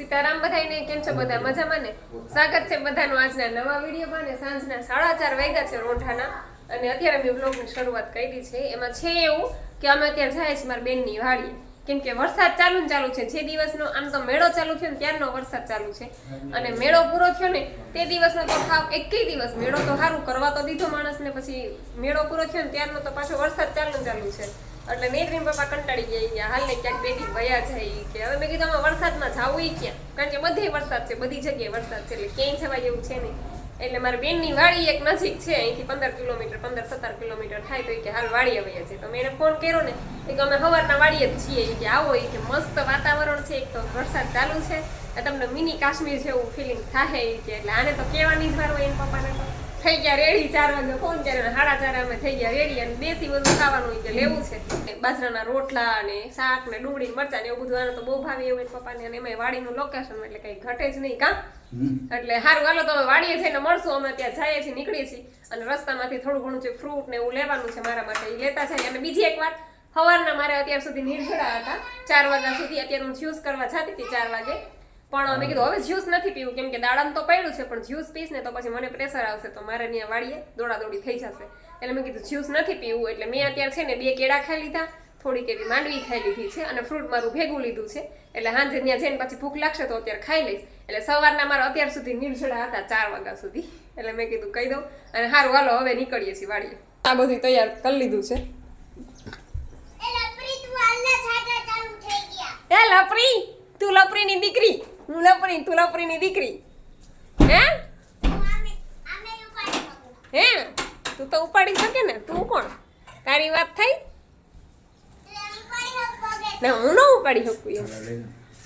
સીતારામ બધાને કેમ છો બધા મજામાં ને સ્વાગત છે બધાનું આજના નવા વિડીયોમાં ને સાંજના 4:30 વાગ્યા છે રોંઠાના અને અત્યારે મેં વ્લોગની શરૂઆત કરી છે એમાં છે એવું કે અમે અત્યારે જાય છે મારી બેનની વાડીએ કેમ કે વરસાદ ચાલુ છે જે દિવસનો આમ તો મેળો ચાલુ થયો ને ત્યારનો વરસાદ ચાલુ છે અને મેળો પૂરો થયો ને તે દિવસનો તો હાવ એકેય દિવસ મેળો તો સારું કરવા તો દીધો માણસને પછી મેળો પૂરો થયો ને ત્યારનો તો પાછો વરસાદ ચાલુ છે એટલે નેત્રીન પપ્પા કંટાળી ગયા હાલ ને ક્યાંક બેટી ભયા જાય કે હવે મેં કીધું અમે વરસાદમાં જાવું ક્યાં કારણ કે બધે વરસાદ છે બધી જગ્યાએ વરસાદ છે એટલે ક્યાંય જવાય એવું છે નહીં એટલે મારી બેનની વાડી એક નજીક છે અહીંથી 15 કિલોમીટર 15-17 કિલોમીટર થાય તો કે હાલ વાડી આવ્યા છે તો મેં એને ફોન કર્યો ને કે અમે સવારના વાડીએ જ છીએ કે આવો કે મસ્ત વાતાવરણ છે એક તો વરસાદ ચાલુ છે તમને મિની કાશ્મીર જેવું ફિલિંગ થાય કે એટલે આને તો કહેવાની જ વાર હોય એના પપ્પાને તો થઈ ગયા રેડી 4 વાગે ફોન કર્યો 4:30 અમે થઈ ગયા રેડી અને બેસી બધું ખાવાનું કે લેવું છે બાજરાના રોટલા અને શાક ને ડુંગળી મરચાં ને એવું બધું આને તો બહુ ભાવે એવું એના પપ્પાને અને એમાં વાડીનું લોકેશન એટલે કઈ ઘટે જ નહીં કા એટલે હારું હાલો તો વાડીએ જઈને મળશું અમે ત્યાં જઈએ છીએ નીકળીએ છીએ અને રસ્તામાંથી થોડું ઘણું જે ફ્રૂટ ને એવું લેવાનું છે મારા માટે એ લેતા જાય અને બીજી એક વાત સવારના મારે અત્યાર સુધી નિર્જળા હતા 4 વાગ્યા સુધી અત્યારે હું જ્યુસ કરવા જતી હતી 4 વાગે પણ મેં કીધું હવે જ્યુસ નથી પીવું કેમ કે દાડામ તો પડ્યું છે પણ જ્યુસ પીશ ને તો પછી મને પ્રેશર આવશે તો મારે ત્યાં વાડીએ દોડાદોડી થઈ જશે એટલે મેં કીધું જ્યુસ નથી પીવું એટલે મેં અત્યારે છે ને 2 કેળા ખાઈ લીધા થોડીક એવી માંડવી ખાઈ લીધી છે અને ફ્રૂટ મારું ભેગું લીધું છે એટલે હાંજે ત્યાં જઈને પછી ભૂખ લાગશે તો અત્યારે ખાઈ લઈશ એટલે સવારના મારા અત્યાર સુધી નિર્જળા હતા 4 વાગ્યા સુધી એટલે મેં કીધું કહી દઉં અને સારું હાલો હવે નીકળીએ છીએ વાડીએ આ બધું તૈયાર કરી લીધું છે એ લપરી તું લપરીની દીકરી હું લપરી તું લપરીની દીકરી હે હે તું તો ઉપાડી શકે ને તું કોણ તારી વાત થઈ ના હું ન ઉપાડી શકું એમ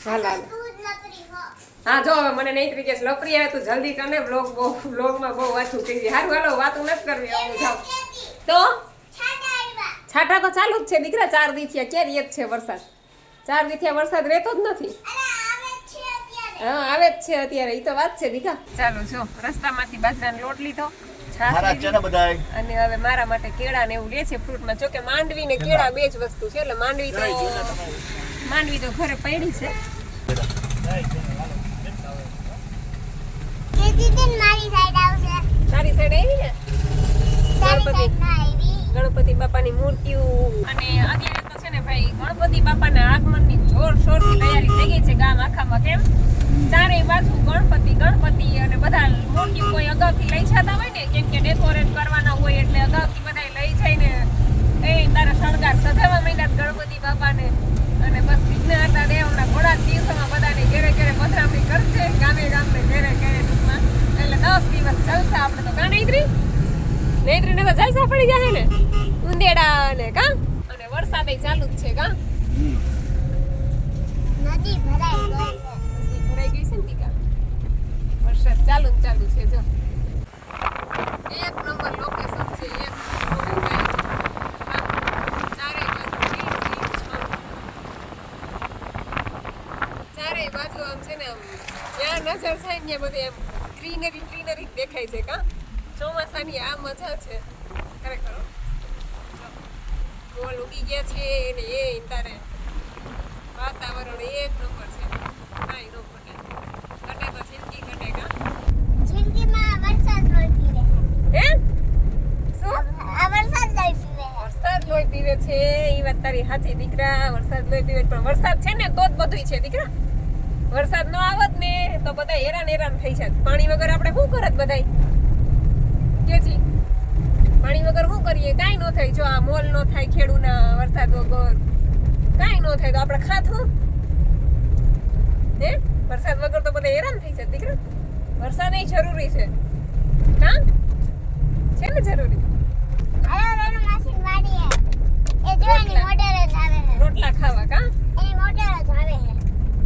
હાલ હાલ હા જો હવે મને નહીં તરીકે લપરી આવે તું જલ્દી કરને બ્લોગમાં બહુ વાંચું થઈ જાય સારું હાલો વાતું નથી કરવી હું જાઉં તો છાંટા તો ચાલુ જ છે દીકરા 4 દી થયા ક્યારે જ છે વરસાદ 4 દી થયા વરસાદ રહેતો જ નથી હા આવે જ છે અત્યારે ઈ તો વાત છે દીકા ચાલો જો રસ્તામાંથી બાજરાનો લોટ લીધો અને હવે મારા માટે કેળા ને એવું લે છે ફ્રૂટમાં જો કે માંડવી ને કેળા બે જ વસ્તુ છે એટલે માંડવી તો ઘરે પડી છે તારી સાઈડ આવી ને ગણપતિ બાપાની મૂર્તિઓ અને અત્યારે તો છે ને ભાઈ ગણપતિ બાપાના આગમનની જોરશોરથી તૈયારી થઈ ગઈ છે ગામ આખામાં કેમ ચારે બાજુ ગણપતિ અને બધા મૂર્તિઓ કોઈ અગાઉથી લઈ જતા હોય ને કેમ કે ડેકોરેટ કરવાના હોય એટલે અગાઉથી બધા લઈ જઈને એ તારા શણગાર સજાવવા માંડ્યા ગણપતિ બાપાને અને બસ વિઘ્નહર્તા દેવના ઘોડા દિવસોમાં બધાને ઘેરે પધરામણી કરશે ગામે ઘેરે ટૂંકમાં એટલે 10 દિવસ જલસા આપણે તો કા નેત્રીને તો જલસા પડી જાય ને ઉંદેડા ને કા અને વરસાદ ચાલુ જ છે કા નદી ભરાઈ ગઈ છે ને ટીકા વરસાદ ચાલુ છે જો એક નંબર લોકેશન છે ચારે બાજુ આમ છે ને આમ જ્યાં નજર થાય ને બધે એમ ગ્રીનરી દેખાય છે કા ચોમાસાની આ મજા છે ખરેખર ફૂલ ઉગી ગયા છે ને એ તારે વાતાવરણ એક નંબર છે કાઈ નો ઘટે તો જિંદગી ઘટે કા જિંદગીમાં વરસાદ લોહી પીવે હે શું આ વરસાદ લોહી પીવે છે ઈ વાત તારી સાચી દીકરા વરસાદ લોહી પીવે પણ વરસાદ છે ને તો જ બધુંય છે દીકરા વરસાદ ન આવત ને તો બધા હેરાન થઈ જાય પાણી વગર આપણે શું કરત બધાય કેજી પાણી વગર શું કરીએ કાઈ નો થાય જો આ મોલ નો થાય ખેડૂના વરસાદ વગર કાઈ નો થાય તો આપણે ખાતું હે વરસાદ વગર તો બધા હેરાન થઈ જાય દીકરા વરસાદ એ જરૂરી છે કા છે ને જરૂરી રોટલા ખાવા કા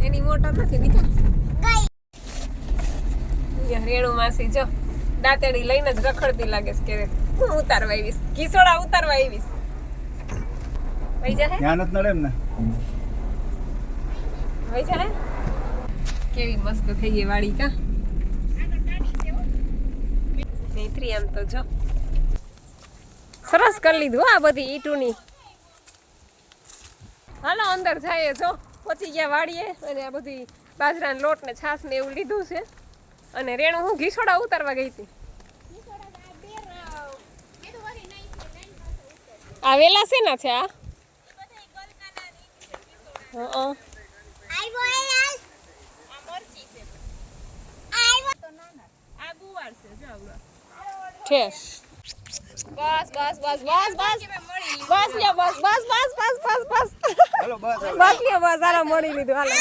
એની મોટર નથી દીકરા રેણુ માસી જો દાંતેડી લઈને જ રખડતી લાગે છે કે હું ઉતારવા આવીશ કિસોડા ઉતારવા આવીશ વઈ જા હે ધ્યાન જ નડે એમને વઈ જા હે કેવી મસ્ત થઈ ગઈ વાડી કા નેત્રી આમ તો જો સરસ કરી લીધું આ બધી ઈટુની હાલો અંદર જાય જો પહોંચી ગયા વાડીએ અને આ બધી બાજરાના લોટ ને છાશ ને એવું લીધું છે અને રેણુ હું ઘીસોડા ઉતારવા ગઈ હતી આ વેલા છે ને છે આ ઠેસ બસ બસ બસ બસ બસ બસ લ્યો બસ બસ બસ બસ બસ બસ હાલો બસ બસ લ્યો બસ હાલો મળી લીધું હાલો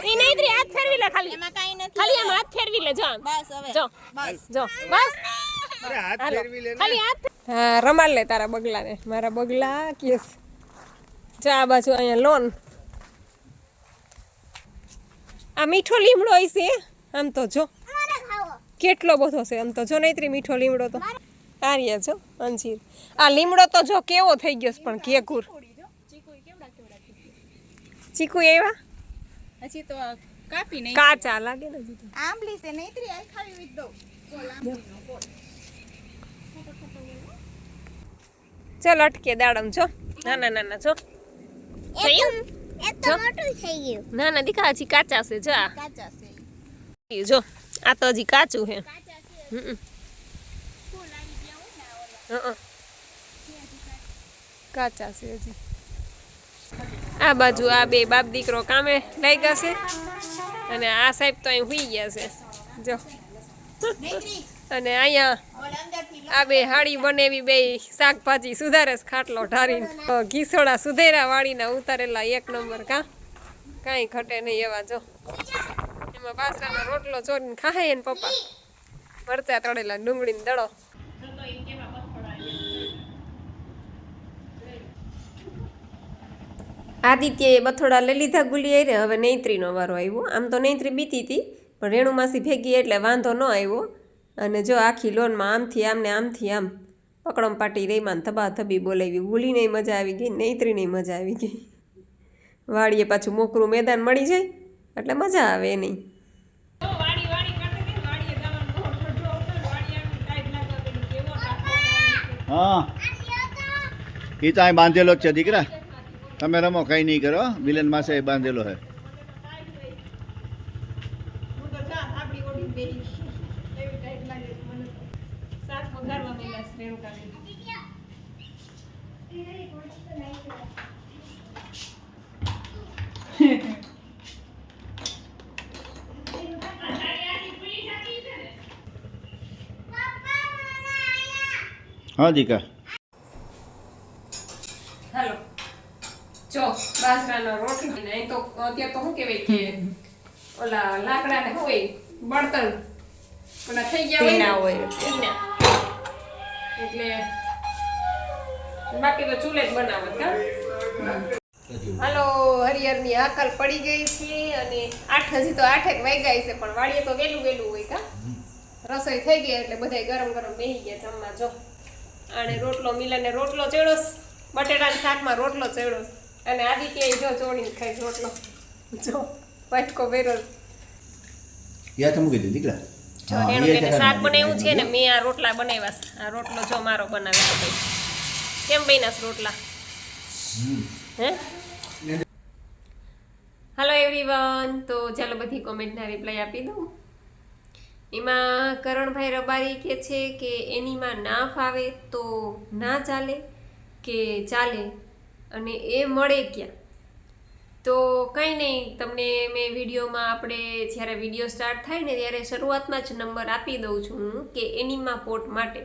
ઈ નહીં ત્રી હાથ ફેરવી લે ખાલી એમાં કાઈ નથી ખાલી આમ હાથ ફેરવી લે જો બસ હવે જો બસ જો બસ અરે હાથ હાલો ફેરવી લે ને ખાલી હાથ હા રમાડ લે તારા બગલાને મારા બગલા કેસ જો આ બાજુ અહીંયા લોન આ મીઠો લીમડો હોય છે આમ તો જો કેટલો બધો છે આમ તો જો નહીતરી મીઠો લીમડો તો આર્યા જો અંજીર આ લીમડો તો જો કેવો થઈ ગયો છે પણ ઘેઘુર ચીકુ એવા હજી તો કાપી નહીં કાચા લાગે ને હજી તો. આંબલી છે નહીં ત્રી આઈ ખાવી વિથ દો કોલ આંબલીનો કોલ ચાલ અટકે દાડમ જો નાના નાના જો જોયું? એ તો મોટું થઈ ગયું નાના દીકા હજી કાચા છે જો આ કાચા છે જો આ તો હજી કાચું છે કાચા છે હમ ફૂલ આવી ગયા હોય ને ઓલા કાચા છે હજી આ બાજુ આ બે બાપ દીકરો કામે લઈ ગયા છે અને આ સાહેબ તો અહીં હુઈ ગયા છે જો નહીં અને અહીંયા ઓલા અંદરથી આ બે હાડી બનેવી બે શાકભાજી સુધારે છે ખાટલો ઢારીને ઘીસોડા સુધેરા વાળીના ઉતારેલા એક નંબર કાંઈ ઘટે નહીં એવા જો એમાં બાજરાનો રોટલો ચોરીને ખાય એને પપ્પા મરચા તળેલા ડુંગળીને દડો આદિત્યએ બથોડા લઈ લીધા ગુલી રે હવે નૈત્રીનો વારો આવ્યો આમ તો નૈત્રી બીતી હતી પણ રેણુ માસી ભેગી એટલે વાંધો ન આવ્યો અને જો આખી લોનમાં આમથી આમ ને આમથી આમ પકડમ પાટી રહીમાં ધબા ધબી બોલાવી ગુલીને મજા આવી ગઈ નૈત્રીને મજા આવી ગઈ વાડીએ પાછું મોકરું મેદાન મળી જાય એટલે મજા આવે નહીં હા એ તો અહીં બાંધેલો જ છે દીકરા તમે રમો કઈ નહીં કરો મિલન માસે બાંધેલો હે હા દીકરા હાલો જો બાજરાનો રોટલી ને અહીં તો અત્યારે તો શું કહેવાય કે ઓલા લાકડા ને હોય બળતણ ઓલા થઈ ગયા હોય ને, ઈના. એટલે બાકી તો ચૂલે જ બનાવત કા હાલો હરિહરની આકલ પડી ગઈ છે અને 8 હજી તો 8 વાગ્યા છે પણ વાડીએ તો વેલું હોય કા રસોઈ થઈ ગઈ એટલે બધાય ગરમ ગરમ બેહી ગયા જમવા જો અને રોટલો મિલાને રોટલો ચડ્યો બટેટાના શાકમાં રોટલો ચડ્યો અને આદિત્ય જો ચોળીને ખાય રોટલો જો વાટકો વેરો યા તો મૂકી દે દીકરા જો એનું કે શાક બનાવ્યું છે ને મેં આ રોટલા બનાવ્યા છે આ રોટલો જો મારો બનાવ્યો છે કેમ બન્યા છે રોટલા હે હાલો એવરીવન તો ચાલો બધી કોમેન્ટના રિપ્લાય આપી દઉં એમાં કરણભાઈ રબારી કહે છે કે એનીમાં ના ફાવે તો ના ચાલે કે ચાલે અને એ મળે ક્યાં તો કંઈ નહીં તમને મેં વિડીયોમાં આપણે જ્યારે વિડીયો સ્ટાર્ટ થાય ને ત્યારે શરૂઆતમાં જ નંબર આપી દઉં છું હું કે એનીમાં પોટ માટે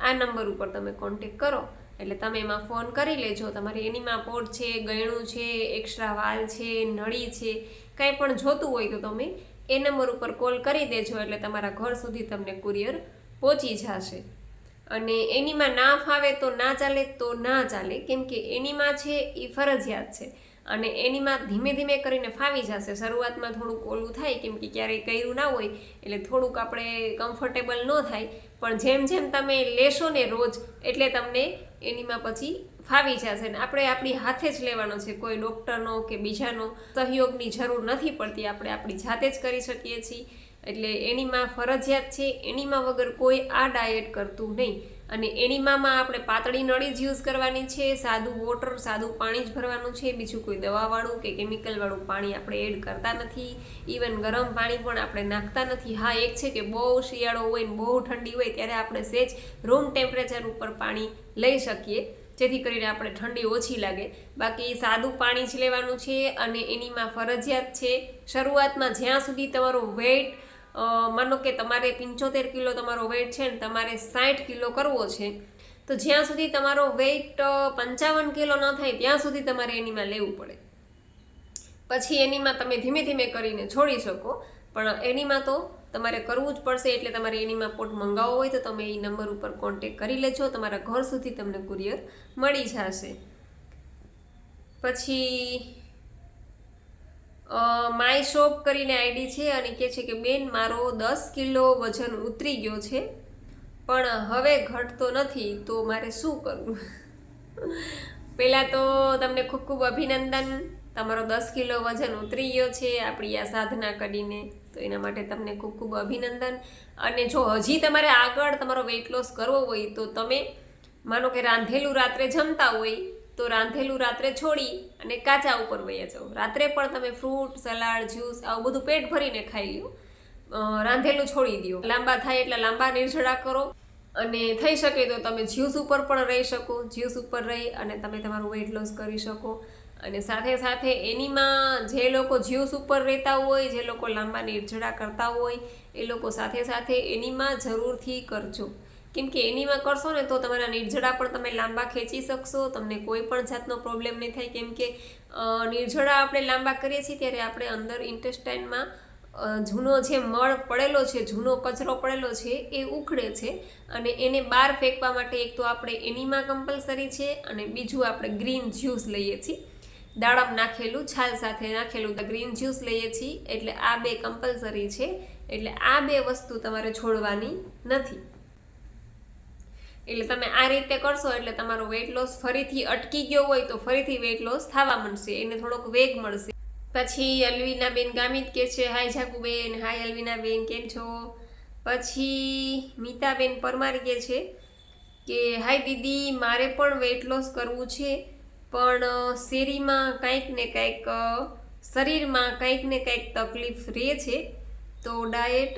આ નંબર ઉપર તમે કોન્ટેક કરો એટલે તમે એમાં ફોન કરી લેજો તમારે એનીમાં પોટ છે ગયણું છે એક્સ્ટ્રા વાલ છે નળી છે કંઈ પણ જોતું હોય તો તમે એ નંબર ઉપર કોલ કરી દેજો એટલે તમારા ઘર સુધી તમને કુરિયર પહોંચી જશે અને એનીમાં ના ફાવે તો ના ચાલે તો ના ચાલે કેમ કે એનીમાં છે એ ફરજિયાત છે અને એનીમાં ધીમે ધીમે કરીને ફાવી જશે શરૂઆતમાં થોડુંક ઓલું થાય કેમ કે ક્યારેય કર્યું ના હોય એટલે થોડુંક આપણે કમ્ફર્ટેબલ ન થાય પણ જેમ જેમ તમે લેશો ને રોજ એટલે તમને એનીમાં પછી ફાવી જશે ને આપણે આપણી હાથે જ લેવાનો છે, કોઈ ડૉક્ટરનો કે બીજાનો સહયોગની જરૂર નથી પડતી, આપણે આપણી જાતે જ કરી શકીએ છીએ. એટલે એનીમાં ફરજિયાત છે, એનીમાં વગર કોઈ આ ડાયટ કરતું નહીં. અને એનીમામાં આપણે પાતળી નળી જ યુઝ કરવાની છે, સાદું વોટર સાદું પાણી જ ભરવાનું છે, બીજું કોઈ દવાવાળું કે કેમિકલવાળું પાણી આપણે એડ કરતા નથી. ઇવન ગરમ પાણી પણ આપણે નાખતા નથી. હા, એક છે કે બહુ શિયાળો હોય ને બહુ ઠંડી હોય ત્યારે આપણે સહેજ રૂમ ટેમ્પરેચર ઉપર પાણી લઈ શકીએ, જેથી કરીને આપણે ઠંડી ઓછી લાગે. બાકી સાદું પાણી જ લેવાનું છે. અને એનીમાં ફરજિયાત છે શરૂઆતમાં જ્યાં સુધી તમારો વેઇટ માનો કે તમારે 75 કિલો તમારો વેઇટ છે ને તમારે 60 કિલો કરવો છે, તો જ્યાં સુધી તમારો વેઇટ 55 કિલો ન થાય ત્યાં સુધી તમારે એનીમાં લેવું પડે. પછી એનીમાં તમે ધીમે ધીમે કરીને છોડી શકો, પણ એનીમાં તો તમારે કરવું જ પડશે. એટલે તમારે એનીમાં પોટ મંગાવવો હોય તો તમે એ નંબર ઉપર કોન્ટેક કરી લેજો, તમારા ઘર સુધી તમને કુરિયર મળી જશે. પછી માય શોપ કરીને આઈડી છે અને કહે છે કે બેન મારો 10 કિલો વજન ઉતરી ગયો છે પણ હવે ઘટતો નથી, તો મારે શું કરવું? પહેલાં તો તમને ખૂબ ખૂબ અભિનંદન, તમારો 10 કિલો વજન ઉતરી ગયો છે આપણી આ સાધના કરીને, તો એના માટે તમને ખૂબ ખૂબ અભિનંદન. અને જો હજી તમારે આગળ તમારો વેઇટ લોસ કરવો હોય તો તમે માનો કે રાંધેલું રાત્રે જમતા હોય તો રાંધેલું રાત્રે છોડી અને કાચા ઉપર વયા જાઓ. રાત્રે પણ તમે ફ્રૂટ સલાડ જ્યુસ આવું બધું પેટ ભરીને ખાઈ લો, રાંધેલું છોડી દો. લાંબા થાય એટલે લાંબા નિર્જળા કરો. અને થઈ શકે તો તમે જ્યુસ ઉપર પણ રહી શકો, જ્યુસ ઉપર રહી અને તમે તમારું વેઇટ લોસ કરી શકો. અને સાથે સાથે એનીમાં જે લોકો જ્યુસ ઉપર રહેતા હોય, જે લોકો લાંબા નિર્જળા કરતા હોય, એ લોકો સાથે સાથે એનીમાં જરૂરથી કરજો. કેમ કે એનીમાં કરશો ને તો તમારા નિર્જળા પણ તમે લાંબા ખેંચી શકશો, તમને કોઈ પણ જાતનો પ્રોબ્લેમ નહીં થાય. કેમ કે નિર્જળા આપણે લાંબા કરીએ છીએ ત્યારે આપણે અંદર ઇન્ટેસ્ટાઇનમાં જૂનો જે મળ પડેલો છે, જૂનો કચરો પડેલો છે એ ઉખડે છે. અને એને બહાર ફેંકવા માટે એક તો આપણે એનીમાં કમ્પલસરી છે અને બીજું આપણે ગ્રીન જ્યુસ લઈએ છીએ, દાડમ નાખેલું, છાલ સાથે નાખેલું ગ્રીન જ્યુસ લઈએ છીએ. એટલે આ બે કમ્પલસરી છે. એટલે આ બે વસ્તુ તમારે છોડવાની નથી. એટલે તમે આ રીતે કરશો એટલે તમારો વેઇટ લોસ ફરીથી અટકી ગયો હોય તો ફરીથી વેઇટ લોસ થવા માંડશે, એને થોડોક વેગ મળશે. પછી અલ્વિનાબેન ગામિત કે છે હાય જાકુબેન, હાય અલ્વિનાબેન કેમ છો? પછી મીતાબેન પરમાર કે છે કે હાય દીદી મારે પણ વેઇટ લોસ કરવું છે પણ શેરીમાં કંઈક ને કંઈક શરીરમાં કંઈક ને કંઈક તકલીફ રહે છે તો ડાયટ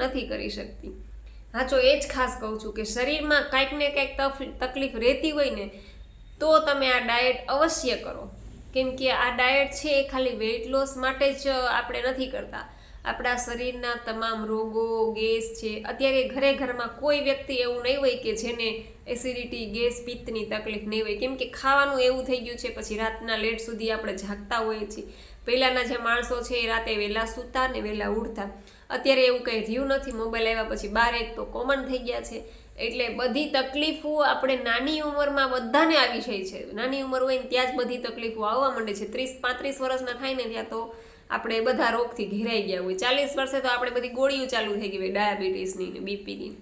નથી કરી શકતી. હાચો એ જ ખાસ કહું છું કે શરીરમાં કંઈક ને કંઈક તકલીફ રહેતી હોય ને તો તમે આ ડાયટ અવશ્ય કરો. કેમ કે આ ડાયટ છે એ ખાલી વેઇટ લોસ માટે જ આપણે નથી કરતા. આપણા શરીરના તમામ રોગો, ગેસ છે, અત્યારે ઘરમાં કોઈ વ્યક્તિ એવું નહીં હોય કે જેને એસિડિટી, ગેસ, પિત્તની તકલીફ નહીં હોય. કેમ કે ખાવાનું એવું થઈ ગયું છે, પછી રાતના લેટ સુધી આપણે જાગતા હોઈએ છીએ. પહેલાંના જે માણસો છે એ રાતે વહેલા સૂતા ને વહેલા ઉઠતા. અત્યારે એવું કંઈ રહ્યું નથી. મોબાઈલ આવ્યા પછી 12 તો કોમન થઈ ગયા છે. એટલે બધી તકલીફો આપણે નાની ઉંમરમાં બધાને આવી જાય છે. નાની ઉંમર હોય ને ત્યાં જ બધી તકલીફો આવવા માંડે છે. 30-35 વર્ષના થાય ને ત્યાં તો આપણે બધા રોગથી ઘેરાઈ ગયા હોય. 40 વર્ષે તો આપણે બધી ગોળીઓ ચાલુ થઈ ગઈ હોય, ડાયાબિટીસની ને બીપીની.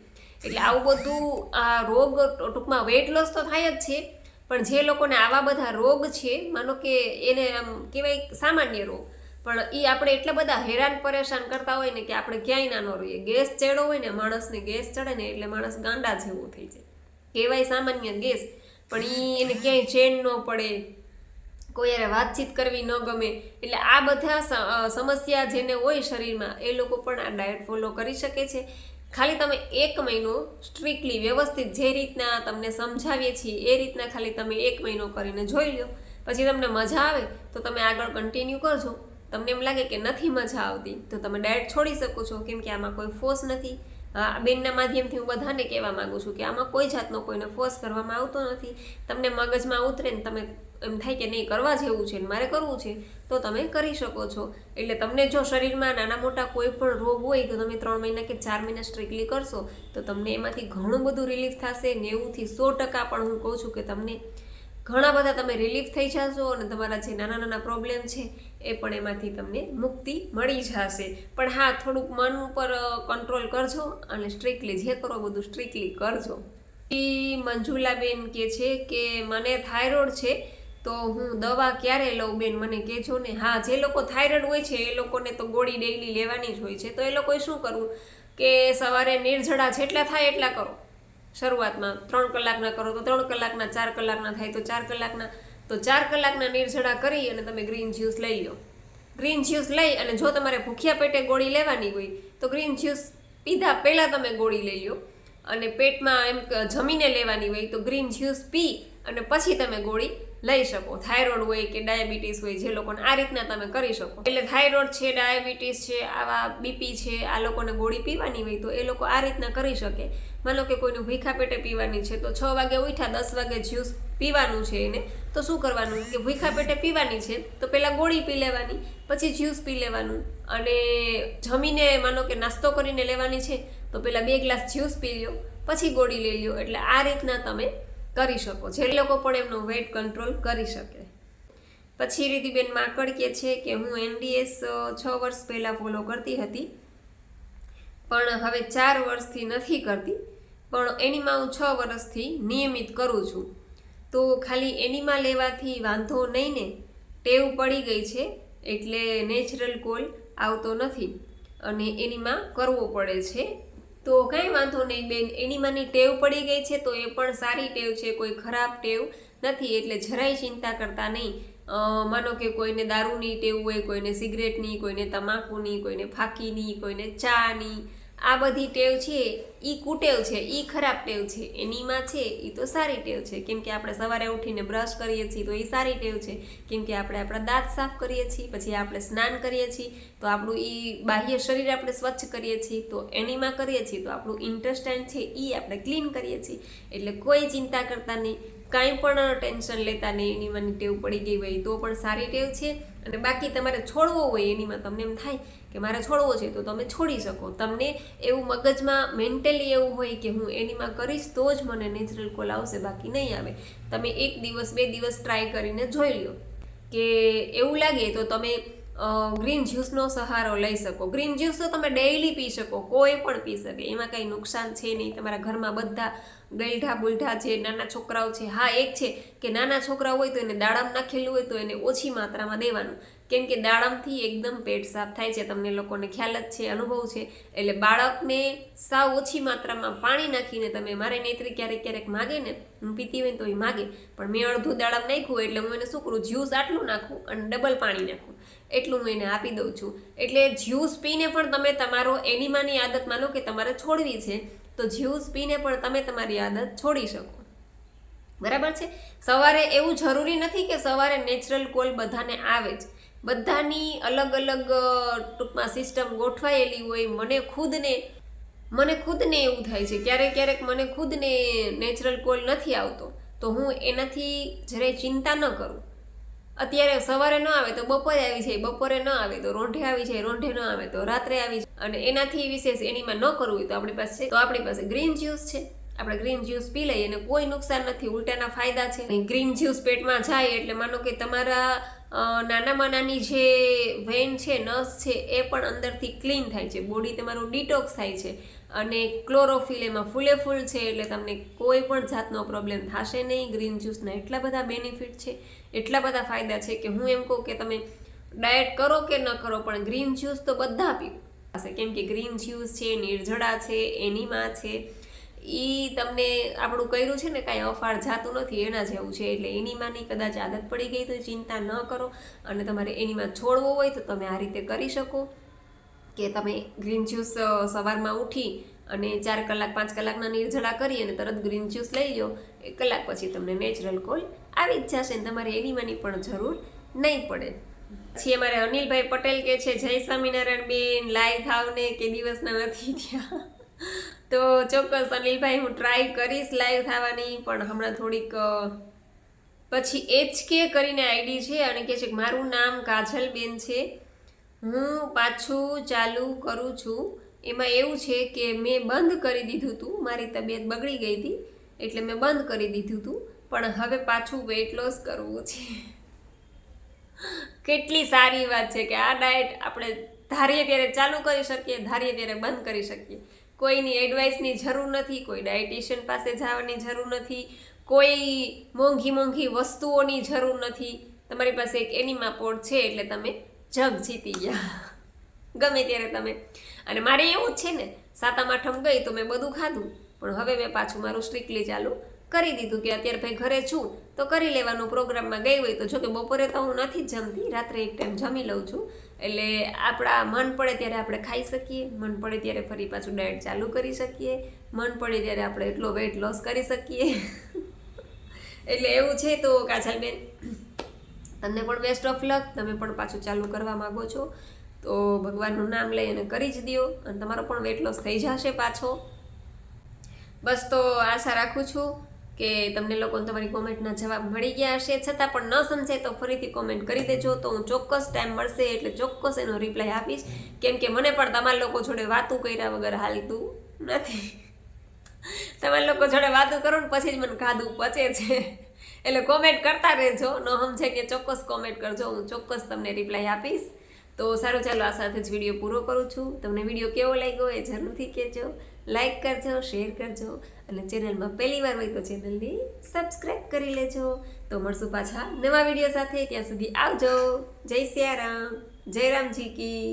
એટલે આવું બધું આ રોગ ટૂંકમાં વેઇટ લોસ તો થાય જ છે, પણ જે લોકોને આવા બધા રોગ છે, માનો કે એને આમ કહેવાય સામાન્ય રોગ, પણ એ આપણે એટલા બધા હેરાન પરેશાન કરતા હોય ને કે આપણે ક્યાંય ના ન રહીએ. ગેસ ચડ્યો હોય ને, માણસને ગેસ ચડે ને એટલે માણસ ગાંડા જેવો થઈ જાય. કહેવાય સામાન્ય ગેસ, પણ એને ક્યાંય ચેન ન પડે, કોઈ યારે વાતચીત કરવી ન ગમે. એટલે આ બધા સમસ્યા જેને હોય શરીરમાં એ લોકો પણ આ ડાયટ ફોલો કરી શકે છે. ખાલી તમે 1 મહિનો સ્ટ્રિક્ટલી વ્યવસ્થિત જે રીતના તમને સમજાવીએ છીએ એ રીતના ખાલી તમે 1 મહિનો કરીને જોઈ લો. પછી તમને મજા આવે તો તમે આગળ કન્ટિન્યુ કરજો. તમને એમ લાગે કે નથી મજા આવતી તો તમે ડાયટ છોડી શકો છો. કેમ કે આમાં કોઈ ફોર્સ નથી. બેનના માધ્યમથી હું બધાને કહેવા માગું છું કે આમાં કોઈ જાતનો કોઈને ફોર્સ કરવામાં આવતો નથી. તમને મગજમાં ઉતરે ને તમે એમ થાય કે નહીં કરવા જેવું છે ને મારે કરવું છે તો તમે કરી શકો છો. એટલે તમને જો શરીરમાં નાના મોટા કોઈ પણ રોગ હોય તો તમે 3 મહિના કે 4 મહિના સ્ટ્રિક્ટલી કરશો તો તમને એમાંથી ઘણું બધું રિલીફ થશે. 90% થી 100% પણ હું કહું છું કે તમને ઘણા બધા તમે રિલીફ થઈ જશો અને તમારા જે નાના નાના પ્રોબ્લેમ છે એ પણ એમાંથી તમને મુક્તિ મળી જશે. પણ હા, થોડુંક મન ઉપર કંટ્રોલ કરજો અને સ્ટ્રિક્ટલી જે કરો બધું સ્ટ્રિક્ટલી કરજો. ઈ મંજુલાબેન કે છે કે મને થાઇરોઇડ છે તો હું દવા ક્યારે લઉં બેન મને કહેજો ને. હા, જે લોકો થાઇરોઇડ હોય છે એ લોકોને તો ગોળી ડેઈલી લેવાની જ હોય છે. તો એ લોકોએ શું કરવું કે સવારે નિર્જળા જેટલા થાય એટલા કરો. શરૂઆતમાં 3 કલાકના કરો તો 3 કલાકના, 4 કલાકના થાય તો 4 કલાકના. તો 4 કલાકના નિર્જળા કરી અને તમે ગ્રીન જ્યુસ લઈ લો. ગ્રીન જ્યુસ લઈ અને જો તમારે ભૂખ્યા પેટે ગોળી લેવાની હોય તો ગ્રીન જ્યુસ પીધા પહેલાં તમે ગોળી લઈ લો, અને પેટમાં એમ જમીને લેવાની હોય તો ગ્રીન જ્યુસ પી અને પછી તમે ગોળી લઈ શકો. થાઇરોઇડ હોય કે ડાયાબિટીસ હોય જે લોકોને આ રીતના તમે કરી શકો. એટલે થાઇરોઇડ છે, ડાયાબિટીસ છે, આવા બીપી છે, આ લોકોને ગોળી પીવાની હોય તો એ લોકો આ રીતના કરી શકે. માનો કે કોઈને ભૂખ્યા પેટે પીવાની છે તો 6 વાગે ઉઠ્યા 10 વાગે જ્યુસ પીવાનું છે એને, તો શું કરવાનું કે ભૂખ્યા પેટે પીવાની છે તો પહેલાં ગોળી પી લેવાની, પછી જ્યુસ પી લેવાનું, અને જમીને માનો કે નાસ્તો કરીને લેવાની છે તો પહેલાં 2 ગ્લાસ જ્યુસ પી લો, પછી ગોળી લઈ લો. એટલે આ રીતના તમે કરી શકો, જે લોકો પણ એમનો વેઇટ કંટ્રોલ કરી શકે. પછી રીતિબેન માકડ કહે છે કે હું NDS 6 વર્ષ પહેલાં ફોલો કરતી હતી પણ હવે 4 વર્ષથી નથી કરતી, પણ એનીમાં હું 6 વર્ષથી નિયમિત કરું છું. તો ખાલી એનીમાં લેવાથી વાંધો નહીં ને? ટેવ પડી ગઈ છે એટલે નેચરલ કોલ આવતો નથી અને એનીમાં કરવો પડે છે. તો કાંઈ વાંધો નહીં બેન, એનીમાંની ટેવ પડી ગઈ છે તો એ પણ સારી ટેવ છે, કોઈ ખરાબ ટેવ નથી, એટલે જરાય ચિંતા કરતા નહીં. માનો કે કોઈને દારૂની ટેવ હોય, કોઈને સિગરેટની, કોઈને તમાકુની, કોઈને ફાકીની, કોઈને ચાની, આ બધી ટેવ છે એ કુટેવ છે, એ ખરાબ ટેવ છે. એનીમાં છે એ તો સારી ટેવ છે, કેમ કે આપણે સવારે ઉઠીને બ્રશ કરીએ છીએ તો એ સારી ટેવ છે, કેમ કે આપણે આપણા દાંત સાફ કરીએ છીએ, પછી આપણે સ્નાન કરીએ છીએ તો આપણું એ બાહ્ય શરીર આપણે સ્વચ્છ કરીએ છીએ, તો એનીમાં કરીએ છીએ તો આપણું ઇન્ટેસ્ટાઇન છે એ આપણે ક્લીન કરીએ છીએ. એટલે કોઈ ચિંતા કરતા નહીં, કાંઈ પણ ટેન્શન લેતા નહીં. એનીમાંની ટેવ પડી ગઈ હોય તો પણ સારી ટેવ છે, અને બાકી તમારે છોડવો હોય એનીમાં, તમને એમ થાય કે મારે છોડવો છે તો તમે છોડી શકો. તમને એવું મગજમાં મેન્ટલી એવું હોય કે હું એનીમાં કરીશ તો જ મને નેચરલ કોલ આવશે, બાકી નહીં આવે. તમે 1 દિવસ 2 દિવસ ટ્રાય કરીને જોઈ લો કે એવું લાગે તો તમે ગ્રીન જ્યુસનો સહારો લઈ શકો. ગ્રીન જ્યુસ તો તમે ડેઈલી પી શકો, કોઈ પણ પી શકે, એમાં કંઈ નુકસાન છે નહીં. તમારા ઘરમાં બધા ગઈઢા બુલઢા છે, નાના છોકરાઓ છે. હા, એક છે કે નાના છોકરા હોય તો એને દાડમ નાખેલું હોય તો એને ઓછી માત્રામાં દેવાનું, કેમ કે દાડમથી એકદમ પેટ સાફ થાય છે. તમને લોકોને ખ્યાલ જ છે, અનુભવ છે. એટલે બાળકને સાવ ઓછી માત્રામાં પાણી નાખીને તમે, મારે નેત્રી ક્યારેક માગે ને, હું પીતી હોય તો એ માગે, પણ મેં અડધું દાડમ નાખ્યું એટલે હું એને શું કરું, જ્યુસ આટલું નાખું અને ડબલ પાણી નાખું, એટલું હું એને આપી દઉં છું. એટલે જ્યુસ પીને પણ તમે તમારો એનીમાની આદત, માનો કે તમારે છોડવી છે તો જ્યુસ પીને પણ તમે તમારી આદત છોડી શકો. બરાબર છે? સવારે એવું જરૂરી નથી કે સવારે નેચરલ કોલ બધાને આવે જ, બધાની અલગ અલગ ટૂંકમાં સિસ્ટમ ગોઠવાયેલી હોય. મને ખુદને એવું થાય છે ક્યારેક મને ખુદને નેચરલ કોલ નથી આવતો તો હું એનાથી જરાય ચિંતા ન કરું. અત્યારે સવારે ન આવે તો બપોરે આવી જાય, બપોરે ન આવે તો રોંઢે આવી જાય, રોંઢે ન આવે તો રાત્રે આવી જાય. અને એનાથી વિશેષ એનીમાં ન કરવું હોય તો આપણી પાસે ગ્રીન જ્યુસ છે. આપણે ગ્રીન જ્યુસ પી લઈએ અને કોઈ નુકસાન નથી, ઉલટાના ફાયદા છે. ગ્રીન જ્યુસ પેટમાં જાય એટલે માનો કે તમારા નાનામાં નાની જે વેન છે, નસ છે, એ પણ અંદરથી ક્લીન થાય છે, બોડી તમારું ડિટોક્સ થાય છે, અને ક્લોરોફિલ એમાં ફૂલે ફૂલ છે, એટલે તમને કોઈ પણ જાતનો પ્રોબ્લેમ થશે નહીં. ગ્રીન જ્યુસના એટલા બધા બેનિફિટ છે, એટલા બધા ફાયદા છે કે હું એમ કહું કે તમે ડાયટ કરો કે ન કરો પણ ગ્રીન જ્યુસ તો બધા પીવો, કેમ કે ગ્રીન જ્યુસ છે, નિર્જળા છે, એનીમા છે, એ તમને આપણું કર્યું છે ને કાંઈ અફાળ જાતું નથી, એના જેવું છે. એટલે એનીમાની કદાચ આદત પડી ગઈ તો ચિંતા ન કરો, અને તમારે એનીમાં છોડવો હોય તો તમે આ રીતે કરી શકો કે તમે ગ્રીન જ્યુસ સવારમાં ઉઠી અને 4 કલાક 5 કલાકના નિર્જળા કરી અને તરત ગ્રીન જ્યુસ લઈ લો, 1 કલાક પછી તમને નેચરલ કોલ આવી જ જશે ને તમારે એનીમાની પણ જરૂર નહીં પડે. પછી અમારે અનિલભાઈ પટેલ કે છે જય સ્વામિનારાયણ બેન, લાઈવ થાવને કે દિવસના નથી થયા. તો ચોક્કસ અનિલભાઈ હું ટ્રાય કરીશ લાઈવ થવાની, પણ હમણાં થોડીક. પછી HK કરીને આઈડી છે અને કહે છે કે મારું નામ કાજલબેન છે, હું પાછું ચાલુ કરું છું. એમાં એવું છે કે મેં બંધ કરી દીધું હતું, મારી તબિયત બગડી ગઈ હતી એટલે મેં બંધ કરી દીધું હતું, પણ હવે પાછું વેઇટ લોસ કરવું છે. કેટલી સારી વાત છે કે આ ડાયટ આપણે ધારીએ ત્યારે ચાલુ કરી શકીએ, ધારીએ ત્યારે બંધ કરી શકીએ. કોઈની એડવાઇસની જરૂર નથી, કોઈ ડાયટિશિયન પાસે જવાની જરૂર નથી, કોઈ મોંઘી વસ્તુઓની જરૂર નથી. તમારી પાસે એક એનિમા પોડ છે એટલે તમે જગ જીતી ગયા ગમે ત્યારે તમે. અને મારે એવું જ છે ને, સાતમ આઠમ ગઈ તો મેં બધું ખાધું, પણ હવે મેં પાછું મારું સ્ટ્રિક્ટલી ચાલુ કરી દીધું કે અત્યારે ભાઈ ઘરે છું તો કરી લેવાનું. પ્રોગ્રામમાં ગઈ હોય તો, જો કે બપોરે તો હું નથી જ જમતી, રાત્રે એક ટાઈમ જમી લઉં છું. એટલે આપણા મન પડે ત્યારે આપણે ખાઈ શકીએ, મન પડે ત્યારે ફરી પાછું ડાયટ ચાલુ કરી શકીએ, મન પડે ત્યારે આપણે એટલો વેઇટ લોસ કરી શકીએ એટલે એવું છે. તો કાજલબેન, તમને પણ બેસ્ટ ઓફ લક. તમે પણ પાછું ચાલુ કરવા માગો છો તો ભગવાનનું નામ લઈ અને કરી જ દો, અને તમારો પણ વેઇટ લોસ થઈ જશે પાછો. બસ તો આશા રાખું છું કે તમને લોકોને તમારી કોમેન્ટના જવાબ મળી ગયા હશે. છતાં પણ ન સમજાય તો ફરીથી કોમેન્ટ કરી દેજો, તો હું ચોક્કસ ટાઈમ મળશે એટલે ચોક્કસ એનો રિપ્લાય આપીશ. કેમ કે મને પણ તમારા લોકો જોડે વાતું કર્યા વગર હાલતું નથી. તમારા લોકો જોડે વાતું કરો ને પછી જ મને ખાધું પચે છે. એટલે કોમેન્ટ કરતા રહેજો, ન સમજે કે ચોક્કસ કોમેન્ટ કરજો, હું ચોક્કસ તમને રિપ્લાય આપીશ. તો સારું, ચાલો આ સાથે જ વિડીયો પૂરો કરું છું. તમને વિડીયો કેવો લાગ્યો એ જરૂરથી કહેજો, લાઈક કરજો, શેર કરજો, અને ચેનલમાં પહેલી વાર હોય તો ચેનલને સબસ્ક્રાઈબ કરી લેજો. તો મળશું પાછા નવા વિડીયો સાથે. ત્યાં સુધી આવજો. જય સિયારામ, જય રામજી કી.